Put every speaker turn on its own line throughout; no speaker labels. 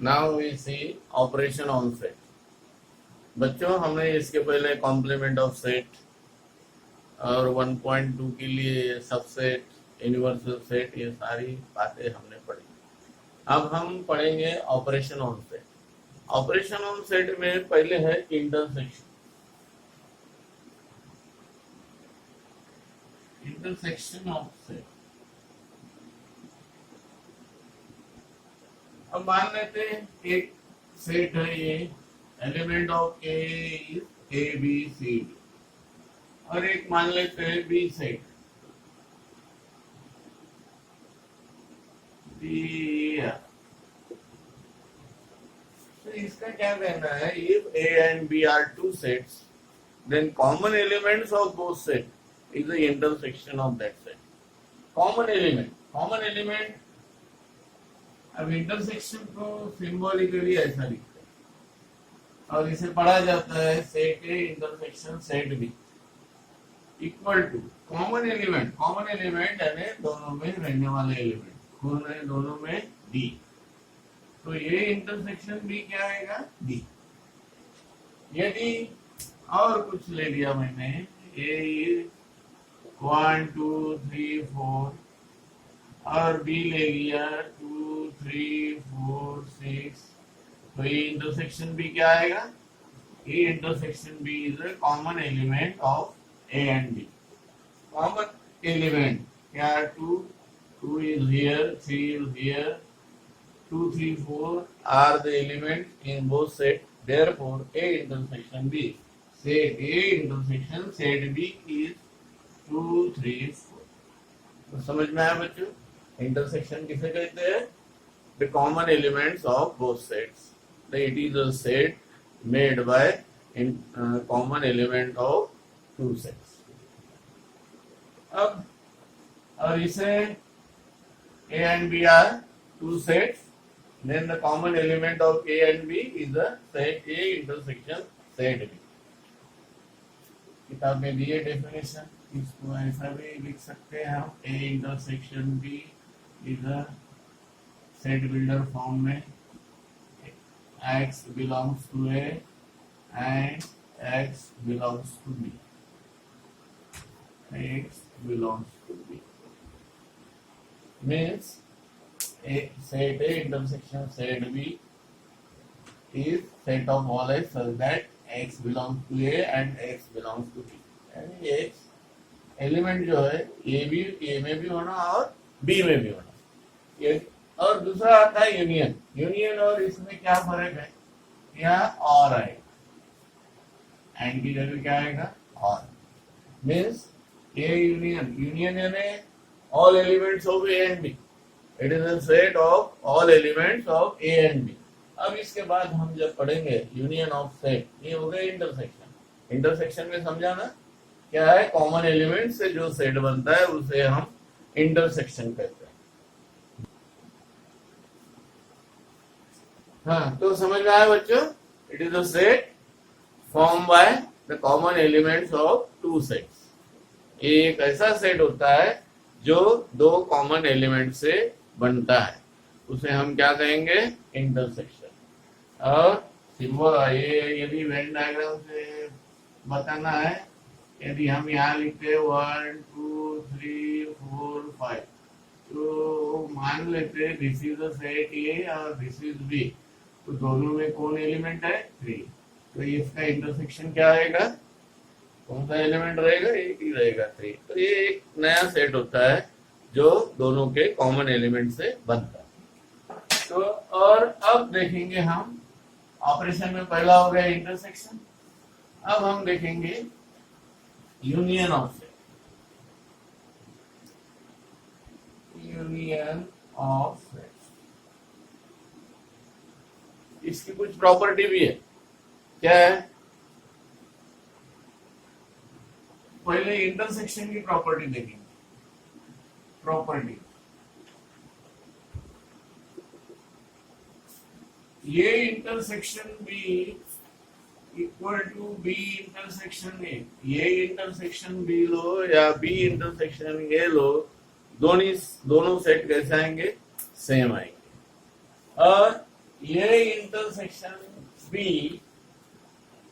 Now we see operation on set. बच्चों, हमने इसके पहले कॉम्प्लीमेंट ऑफ सेट और 1.2 के लिए सबसेट, यूनिवर्सल सेट, ये सारी बातें हमने पढ़ी। अब हम पढ़ेंगे operation on set. Operation on set में पहले है इंटरसेक्शन। Intersection of set. अब मान लेते हैं एक सेट है, ये element of A is A B C D, और एक मान लेते हैं बी सेट, तो इसका क्या कहना है, if A and B are two sets then common elements of both set is the intersection of that set. Common element अब इंटरसेक्शन को सिंबॉलिकली ऐसा लिखते हैं और इसे पढ़ा जाता है set A intersection set B equal to common element यानी दोनों में रहने वाले एलिमेंट, कौन है दोनों में, डी। तो ये इंटरसेक्शन बी क्या आएगा, डी। यदि और कुछ ले लिया मैंने, ए 1 2 3 4 और बी ले लिया 2 3 4 6, तो ये इंटरसेक्शन बी क्या आएगा, ये intersection B is a common element of A and B. Common element क्या, 2 is here, 3 is here, 2 3 4 are the elements in both set, therefore A intersection B, set A intersection set B is 2 3 4। तो समझ में आया बच्चों, intersection किसे कहते हैं, the common elements of both sets, it is a set made by common element of two sets। अब और इसे A and B are two sets, then the common element of A and B is the set A intersection set B। किताब में दिए definition, इसको ऐसा भी लिख सकते हैं हम, A intersection B is a set builder form में, X belongs to A and X belongs to B, X belongs to B means a set A intersection set B is set of all X such that X belongs to A and X belongs to B। यानी X element जो है A में भी होना और B में भी होना। ये और दूसरा आता है यूनियन और इसमें क्या फर्क है, यहाँ और आएगा, एंड की जगह क्या आएगा, और, मीन्स ए यूनियन यानी all elements of A and B, it is a set of all elements of A and B. अब इसके बाद हम जब पढ़ेंगे यूनियन ऑफ सेट, ये हो गया इंटरसेक्शन में समझा ना, क्या है, कॉमन एलिमेंट से जो सेट बनता है उसे हम इंटरसेक्शन कहते हैं। हाँ, तो समझ में आया बच्चों, it is a set form by the common elements of two sets. एक ऐसा सेट होता है जो दो कॉमन एलिमेंट से बनता है, उसे हम क्या कहेंगे, इंटरसेक्शन। और सिंबल ये यदि वेन डायग्राम से बताना है, यदि हम यहाँ लिखते हैं 1 2 3 4 5, तो मान लेते हैं दिस इज द सेट ए और दिस इज बी, तो दोनों में कौन एलिमेंट है, 3, तो इसका इंटरसेक्शन क्या आएगा, कौन सा एलिमेंट रहेगा, एक ही रहेगा, 3। तो ये एक नया सेट होता है जो दोनों के कॉमन एलिमेंट से बनता है। तो और अब देखेंगे हम ऑपरेशन में, पहला हो गया इंटरसेक्शन, अब हम देखेंगे union of set. Union of set, इसकी कुछ प्रॉपर्टी भी है, क्या है, पहले इंटरसेक्शन की प्रॉपर्टी देखेंगे। प्रॉपर्टी, ये intersection B equal to B intersection A, ये इंटरसेक्शन बी लो या बी इंटरसेक्शन ए लो, दोनों सेट कैसे आएंगे, सेम आएंगे। और A intersection B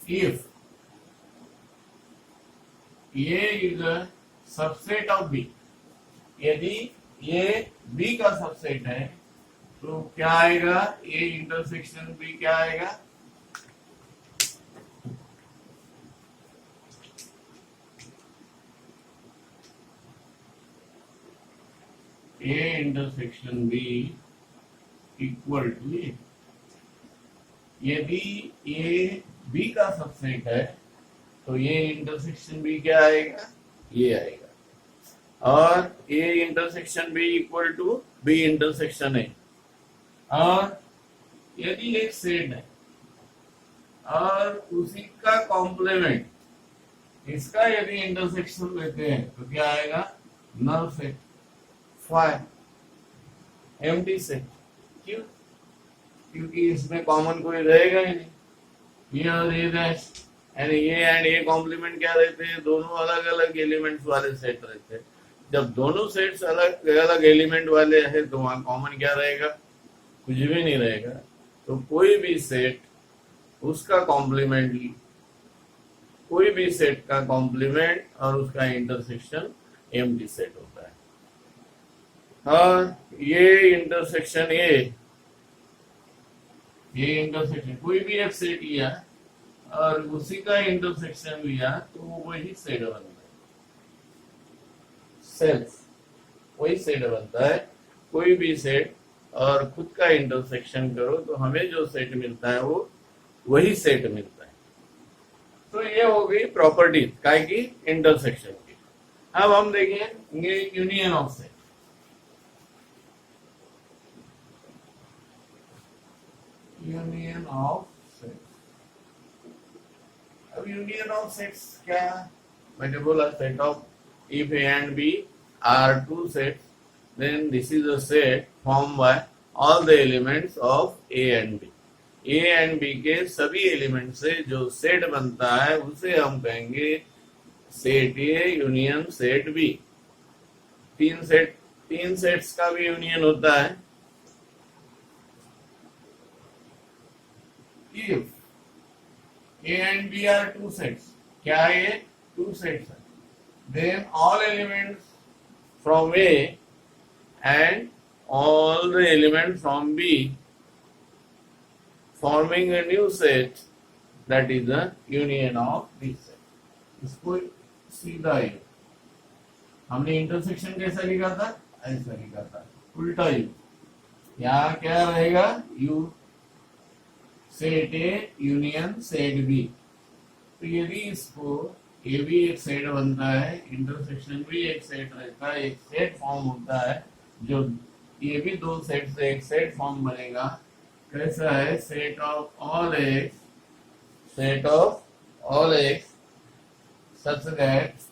if A is a subset of B, यदि ये B का सबसेट है तो क्या आएगा? A इंटरसेक्शन B क्या आएगा? A intersection B equal to A। यदि A B का सबसेट है तो ये इंटरसेक्शन B क्या आएगा? ये आएगा। और A intersection B equal to B intersection A। और यदि एक सेट है और उसी का कॉम्प्लीमेंट, इसका यदि इंटरसेक्शन लेते हैं तो क्या आएगा? Null set, five empty set. क्यों? क्योंकि इसमें कॉमन कोई रहेगा ही नहीं। ये और ये डैश यानी ये एंड ये कॉम्प्लीमेंट क्या रहते हैं? दोनों अलग अलग एलिमेंट्स वाले सेट रहते हैं। जब दोनों सेट्स अलग अलग एलिमेंट वाले हैं तो वहां कॉमन क्या रहेगा? कुछ भी नहीं रहेगा। तो कोई भी सेट उसका कॉम्प्लीमेंट, कोई भी सेट का कॉम्प्लीमेंट और उसका इंटरसेक्शन एम्प्टी सेट होता है। और ये इंटरसेक्शन ये इंटरसेक्शन कोई भी एक सेट लिया और उसी का इंटरसेक्शन लिया तो वो वही सेट बनता है। सेल्फ वही सेट बनता है। कोई भी सेट और खुद का इंटरसेक्शन करो तो हमें जो सेट मिलता है वो वही सेट मिलता है। तो ये हो गई प्रॉपर्टीज काय की? इंटरसेक्शन की। अब हम देखेंगे union of set. Union of set. अब यूनियन ऑफ सेट्स क्या? मैंने बोला set of if A and B are two sets then this is a set formed by all the elements of A and B. A and B के सभी element से जो set बनता है उसे हम कहेंगे set A union set B। तीन सेट्स का भी यूनियन होता है। If A and B are two sets, क्या ये two sets है? Then all elements from A and all the elements from B forming a new set, that is the union of this set. इसको सीधा you, हमने intersection कैसा लिखा था? ऐसा लिखा था, उल्टा यू। यहाँ क्या रहेगा? U set A union set B. तो यदि इसको ए भी एक सेट बनता है, इंटरसेक्शन भी एक सेट रहता है, एक सेट फॉर्म होता है, जो ये भी दो सेट से एक सेट फॉर्म बनेगा। कैसा है? Set of all x, set of all x such that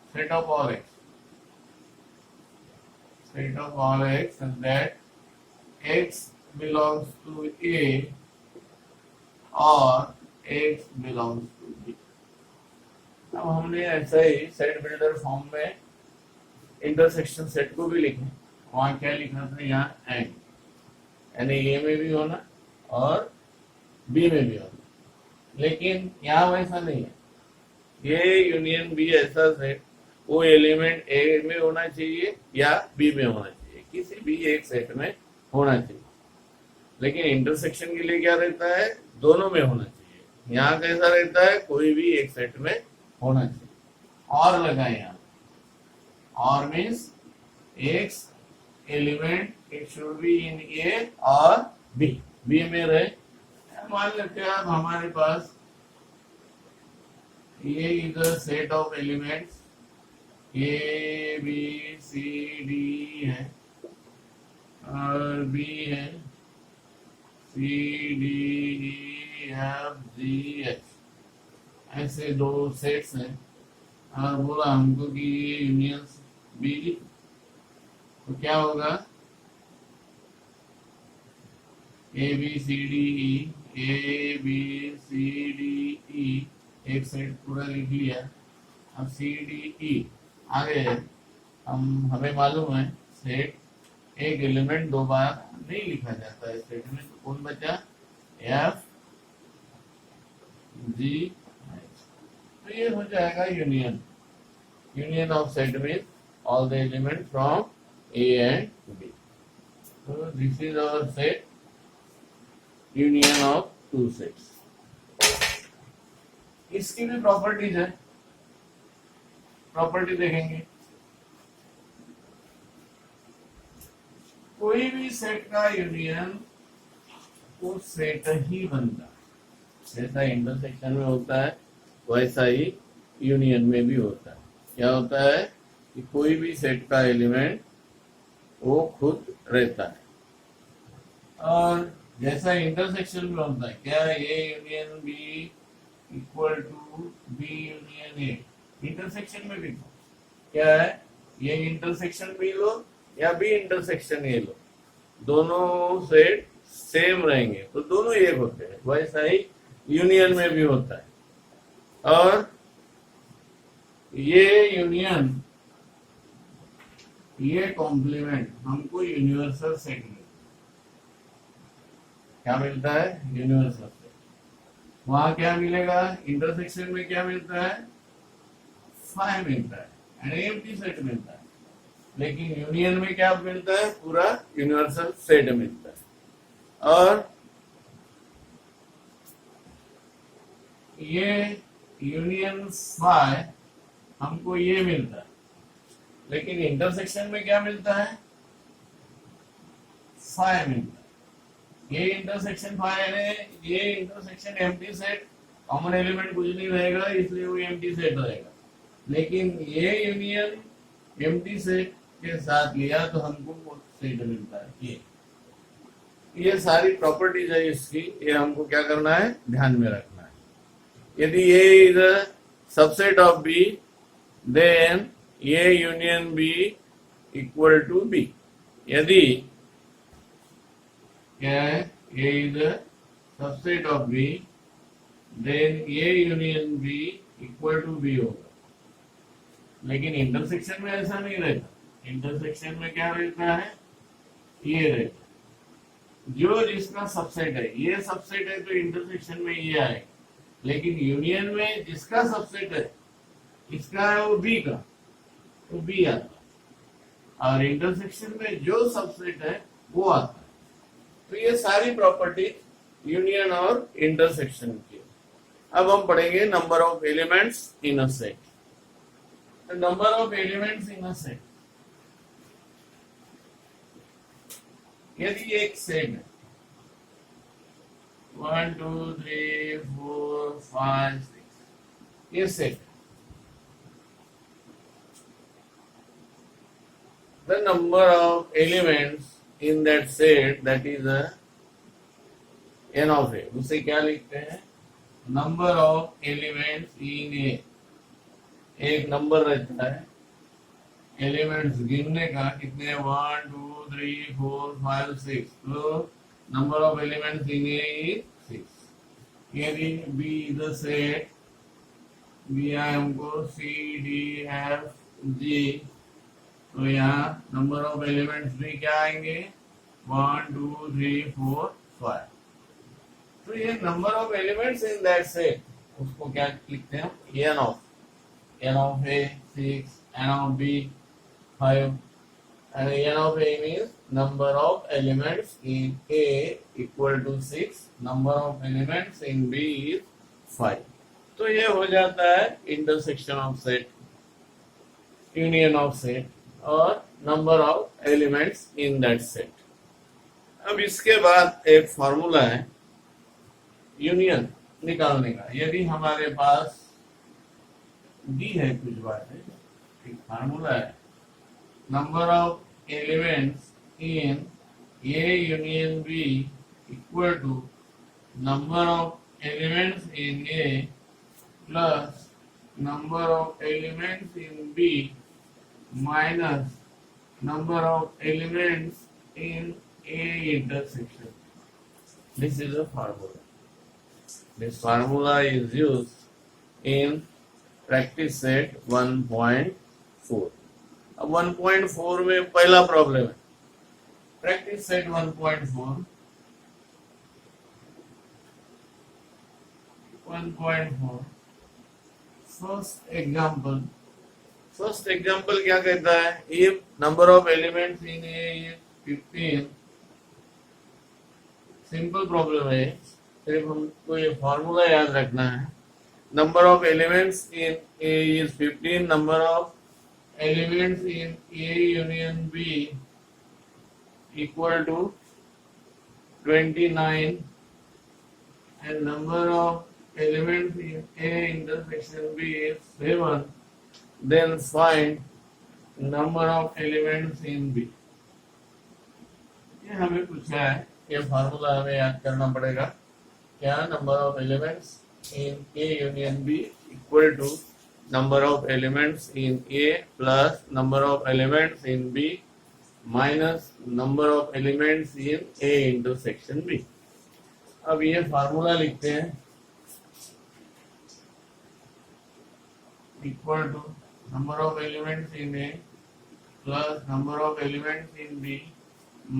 set of all x, set of all x such that x belongs to A or x belongs to B। अब हमने ऐसा ही set builder form में intersection set को भी लिखे। वहां क्या लिखा था? यहाँ एंड, यानी ए में भी होना और बी में भी होना। लेकिन यहाँ वैसा नहीं है। ये यूनियन बी ऐसा सेट, वो एलिमेंट ए में होना चाहिए या बी में होना चाहिए, किसी भी एक सेट में होना चाहिए। लेकिन इंटरसेक्शन के लिए क्या रहता है? दोनों में होना चाहिए। यहाँ कैसा रहता है? कोई भी एक सेट में होना चाहिए। और लगाए यहाँ, और means x element it should be in A और बी, बी में रहे। मान लेते हैं आप हमारे पास ये इधर set of elements A B C D है और बी है C D E F G H, ऐसे दो सेट्स हैं। और बोला हमको कि ये यूनियन बी, तो क्या होगा? A B C D E, A B C D E एक सेट पूरा लिख लिया। अब सी डी ई आगे हमें मालूम है सेट, एक एलिमेंट दो बार नहीं लिखा जाता है सेट में, तो कौन बचा? F G. तो ये हो जाएगा union. Union of set mean all the element from A and B. तो this is our set, union of two sets. इसकी भी प्रॉपर्टीज है, प्रॉपर्टी देखेंगे। कोई भी सेट का यूनियन वो सेट ही बनता है। जैसा इंटरसेक्शन में होता है वैसा ही यूनियन में भी होता है। क्या होता है कि कोई भी सेट का एलिमेंट वो खुद रहता है, और जैसा इंटरसेक्शन में होता है, क्या A union B equal to B union A. Intersection में भी क्या है, ये इंटरसेक्शन बी लो या बी इंटरसेक्शन ए लो, दोनों सेट सेम रहेंगे तो दोनों एक होते हैं। वैसा ही यूनियन में भी होता है। और ये यूनियन, ये कॉम्प्लीमेंट हमको यूनिवर्सल सेट मिलता है। क्या मिलता है? Universal set. वहां क्या मिलेगा? इंटरसेक्शन में क्या मिलता है? फाइव मिलता है एंड एम्प्टी सेट मिलता है। लेकिन यूनियन में क्या मिलता है? पूरा यूनिवर्सल सेट मिलता है। और ये यूनियन फाइव हमको ये मिलता है, लेकिन इंटरसेक्शन में क्या मिलता है? फाइव मिलता है। ये इंटरसेक्शन फाइव है, ये intersection empty set, common element कुछ नहीं रहेगा इसलिए वो एम्प्टी सेट रहेगा। लेकिन ये यूनियन एम्प्टी सेट के साथ लिया तो हमको सेट मिलता है। ये सारी प्रॉपर्टीज है इसकी, ये हमको क्या करना है? ध्यान में रखना है। यदि ये is a subset of B, then ये union B equal to B. यदि क्या है, ये is a subset of B, then ये union B equal to B होगा। लेकिन इंटरसेक्शन में ऐसा नहीं रहता। इंटरसेक्शन में क्या रहता है? ये रहता है, जो जिसका सबसेट है, ये सबसेट है तो इंटरसेक्शन में ये आएगा। लेकिन यूनियन में जिसका सबसेट है, इसका है वो बी का, तो बी आता है। और इंटरसेक्शन में जो सबसेट है वो आता है। तो ये सारी प्रॉपर्टी यूनियन और इंटरसेक्शन की। अब हम पढ़ेंगे number of elements in a set. Number of elements in a set, यदि एक सेट है 1 2 3 4 5 6, ये set, the number of elements in that set, that is a n of a, उसे क्या लिखते हैं? नंबर ऑफ एलिमेंट्स इन ए। एक number रहता है एलिमेंट्स गिनने का, कितने? 1 2 3 4 5 6। तो number of elements in A is 6। यदि B is a set, B है हमको सी डी एफ जी, तो यहाँ नंबर ऑफ एलिमेंट्स भी क्या आएंगे? 1 2 3 4 5। तो ये number of elements in that set, उसको क्या लिखते हैं? n of a 6, n of b 5, and n of a means number of elements in a equal to 6, number of elements in b is 5। तो ये हो जाता है intersection of set, union of set और number of elements in that set. अब इसके बाद एक फॉर्मूला है यूनियन निकालने का। यदि हमारे पास दी है कुछ बात है, एक फार्मूला है, number of elements in A union B equal to number of elements in A plus number of elements in B minus number of elements in A intersection. This is a formula. This formula is used in practice set 1.4. अब 1.4 में पहला problem है, practice set 1.4 first example क्या कहता है, if number of elements in A is 15, simple problem है, सिर्फ हमको ये फॉर्मूला याद रखना है, number of elements in A is 15, number of elements in A union B equal to 29 and number of elements in A intersection B is 7, then find number of elements in B. ये हमें पूछा है, ये formula हमें याद करना पड़ेगा, क्या number of elements in A union B equal to number of elements in A plus number of elements in B minus number of elements in A intersection B. अब ये फार्मूला लिखते हैं, equal to number of elements in A plus number of elements in B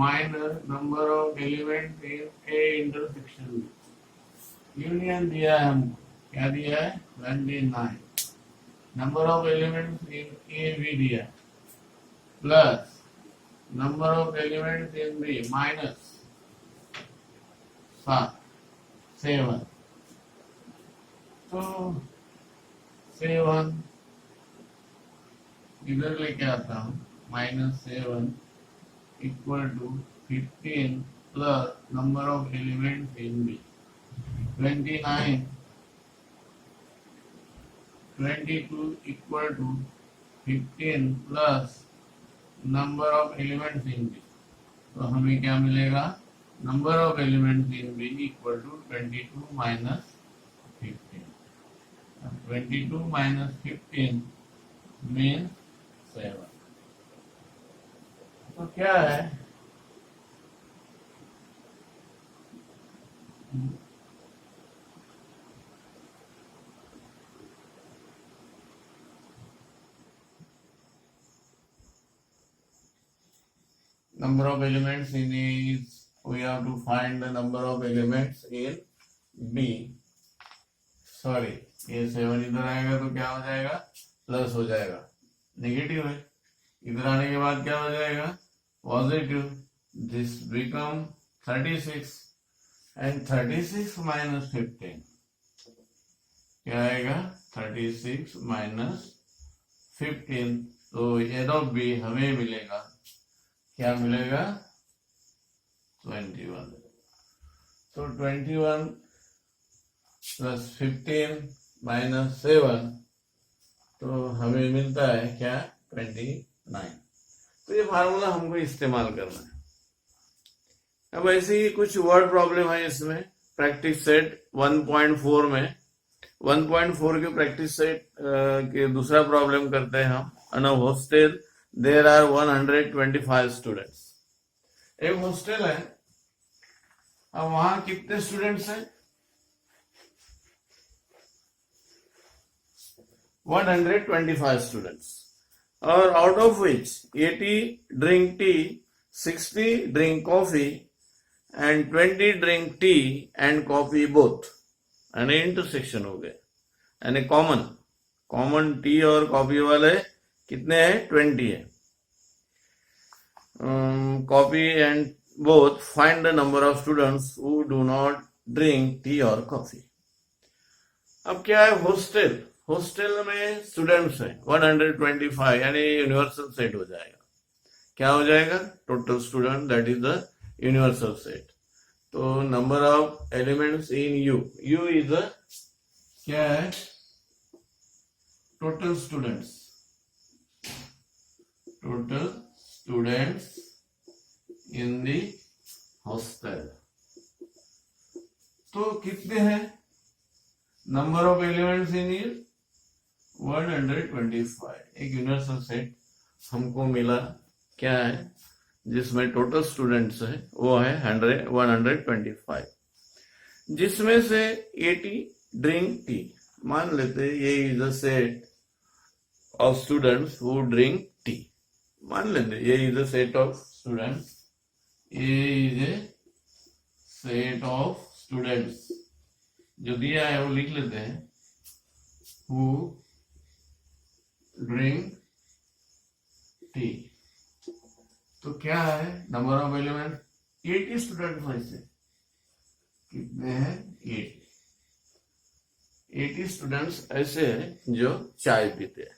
minus number of elements in A intersection B. Union दिया है हमको, क्या दिया है 29, number of elements in A B दिया plus number of elements in B minus 7, तो 7 इधर लेके आता हूँ, -7 equal to 15 plus number of elements in B 29, 22 equal to 15 plus number of elements in B, तो हमें क्या मिलेगा, number of elements in B equal to 22 minus 15, 22 minus 15 means 7, तो क्या है, number of elements in A is, we have to find the number of elements in B. Sorry, ये 7 इधर आएगा तो क्या हो जाएगा, प्लस हो जाएगा, नेगेटिव है, इधर आने के बाद क्या हो जाएगा, positive, this become 36 and 36 minus 15 क्या आएगा, 36 माइनस 15, तो एड ऑफ बी हमें मिलेगा, क्या मिलेगा 21, तो 21 प्लस 15 माइनस 7, तो हमें मिलता है क्या 29, तो ये फार्मूला हमको इस्तेमाल करना है। अब ऐसे ही कुछ वर्ड प्रॉब्लम है इसमें, प्रैक्टिस सेट 1.4 में, 1.4 के प्रैक्टिस सेट के दूसरा प्रॉब्लम करते हैं हम। अन हॉस्टल देयर आर 125 स्टूडेंट्स, एक हॉस्टल है, अब वहां कितने स्टूडेंट्स हैं, 125 स्टूडेंट्स, और out of which 80 drink tea, 60 drink coffee and 20 drink tea and coffee both, यानी इंटरसेक्शन हो गए, यानी कॉमन टी और कॉफी वाले कितने हैं, 20 है, coffee and both, find the number of students who do not drink T और कॉफी। अब क्या है, हॉस्टल में स्टूडेंट्स हैं 125, यानी यूनिवर्सल सेट हो जाएगा, क्या हो जाएगा, total student, that is the universal set. तो number of elements in U is the क्या है, total students in the hostel, तो कितने हैं, number of elements in is 125, एक यूनिवर्सल सेट हमको मिला, क्या है, जिसमें टोटल स्टूडेंट्स है वो है 125, जिसमें से 80 ड्रिंक टी, मान लेते ये is a set of students who drink tea, मान लेते A is a set of students, A is a set of students, जो दिया है वो लिख लेते हैं, हु ड्रिंक टी। तो क्या है नंबर ऑफ एलिमेंट, 80 स्टूडेंट्स में से कितने हैं, 80 स्टूडेंट्स ऐसे हैं जो चाय पीते हैं।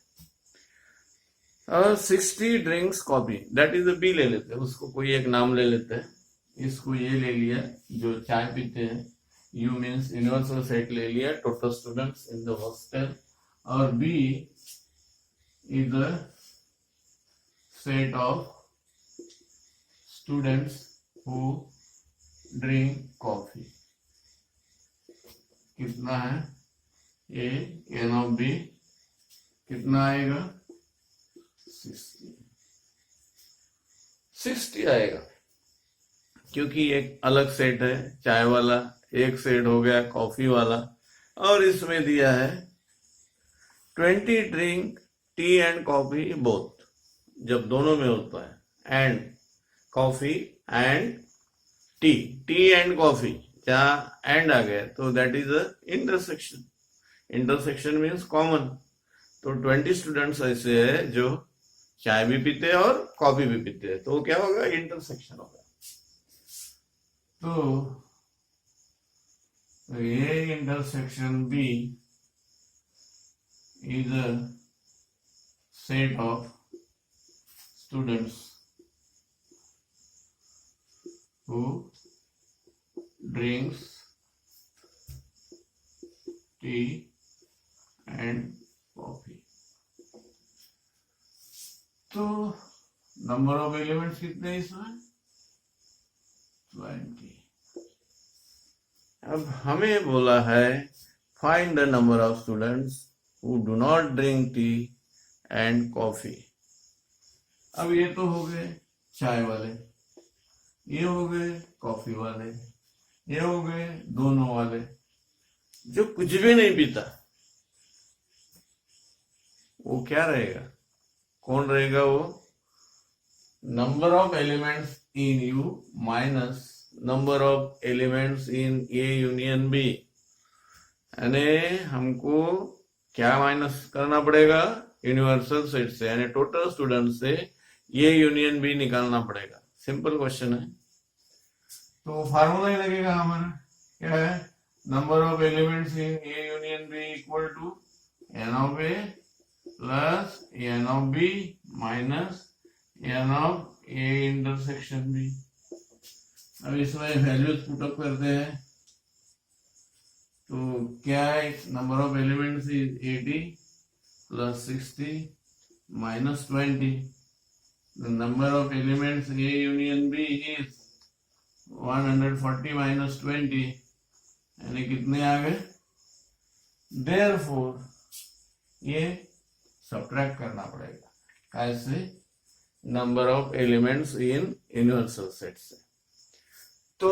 और 60 drinks coffee, that is B ले लेते हैं, उसको कोई एक नाम ले लेते हैं, इसको ये ले लिया जो चाय पीते हैं, यू मीन्स यूनिवर्सल सेट ले लिया, total students in the hostel, और B is the set of students who drink coffee. कितना है ए एन ऑफ बी, कितना आएगा 60 आएगा, क्योंकि एक अलग सेट है चाय वाला, एक सेट हो गया कॉफी वाला, और इसमें दिया है 20 drink tea and coffee both, जब दोनों में होता है, and coffee and T, T and coffee, जहाँ एंड आ गया तो that is a intersection, intersection means common. तो 20 स्टूडेंट्स ऐसे है जो चाय भी पीते हैं और कॉफी भी पीते हैं, तो क्या होगा, इंटरसेक्शन होगा। तो ये intersection B is a set of students who drinks tea and coffee। तो नंबर ऑफ एलिमेंट्स कितने हैं इसमें, 20। अब हमें बोला है find the number of students who do not drink tea and coffee. अब ये तो हो गए चाय वाले, ये हो गए कॉफी वाले, ये हो गए दोनों वाले। जो कुछ भी नहीं पीता वो क्या रहेगा, कौन रहेगा वो, number of elements in U minus number of elements in A union B. यानी हमको क्या माइनस करना पड़ेगा, यूनिवर्सल सेट से, यानी टोटल स्टूडेंट से ये यूनियन बी निकालना पड़ेगा। सिंपल क्वेश्चन है, तो फार्मूला ही लगेगा हमारा, क्या है, number of elements in A union B equal to N of A plus N of B minus N of A intersection B. अब इसमें वैल्यूज पुटअप करते हैं, तो क्या है, नंबर ऑफ एलिमेंट्स इज 80 प्लस 60 माइनस 20। The number of elements A union B is 140 minus 20, यानी कितने आ गए, Therefore ये सब्ट्रैक्ट करना पड़ेगा, कैसे, number of elements in universal set से। तो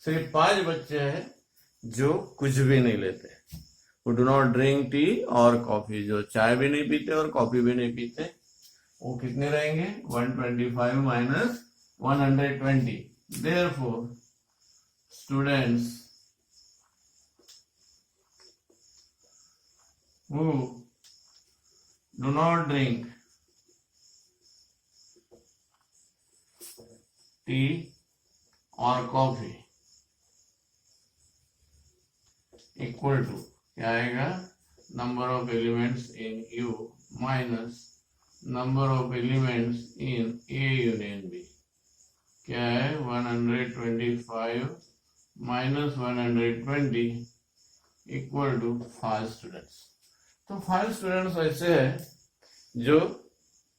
सिर्फ 5 बच्चे हैं जो कुछ भी नहीं लेते, who do not drink tea और कॉफी, जो चाय भी नहीं पीते और कॉफी भी नहीं पीते, वो कितने रहेंगे, 125 minus 120। Therefore students who do not drink tea or coffee equal to क्या आएगा, number of elements in U minus number of elements in A union B. क्या है, 125 माइनस 120 इक्वल टू 5 स्टूडेंट्स। तो 5 स्टूडेंट्स ऐसे हैं जो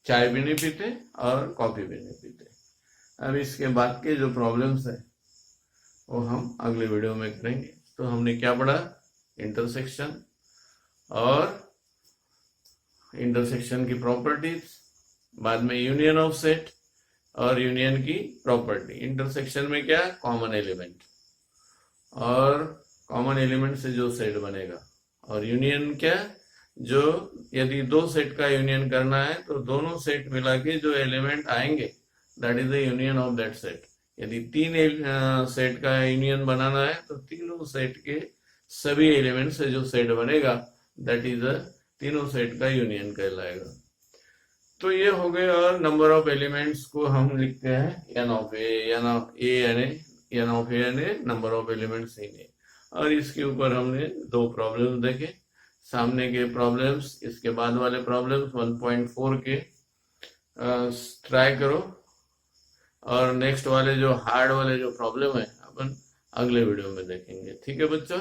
चाय भी नहीं पीते और कॉफी भी नहीं पीते। अब इसके बाद के जो प्रॉब्लम्स है वो हम अगले वीडियो में करेंगे। तो हमने क्या पढ़ा, इंटरसेक्शन और इंटरसेक्शन की प्रॉपर्टीज, बाद में यूनियन ऑफ सेट और यूनियन की प्रॉपर्टी। इंटरसेक्शन में क्या, कॉमन एलिमेंट, और कॉमन एलिमेंट से जो सेट बनेगा, और यूनियन क्या, जो यदि दो सेट का यूनियन करना है तो दोनों सेट मिला के जो एलिमेंट आएंगे that is the union of that set. यदि तीन सेट का यूनियन बनाना है तो तीनों सेट के सभी एलिमेंट से जो सेट बनेगा दैट इज तीनों सेट का यूनियन कहलाएगा। तो ये हो गए। और नंबर ऑफ एलिमेंट्स को हम लिखते हैं n of A number of elements in A. और इसके ऊपर हमने दो प्रॉब्लम्स देखे, सामने के प्रॉब्लम्स, इसके बाद वाले प्रॉब्लम्स 1.4 के ट्राई करो। और नेक्स्ट वाले जो हार्ड वाले जो प्रॉब्लम है अपन अगले वीडियो में देखेंगे। ठीक है बच्चों।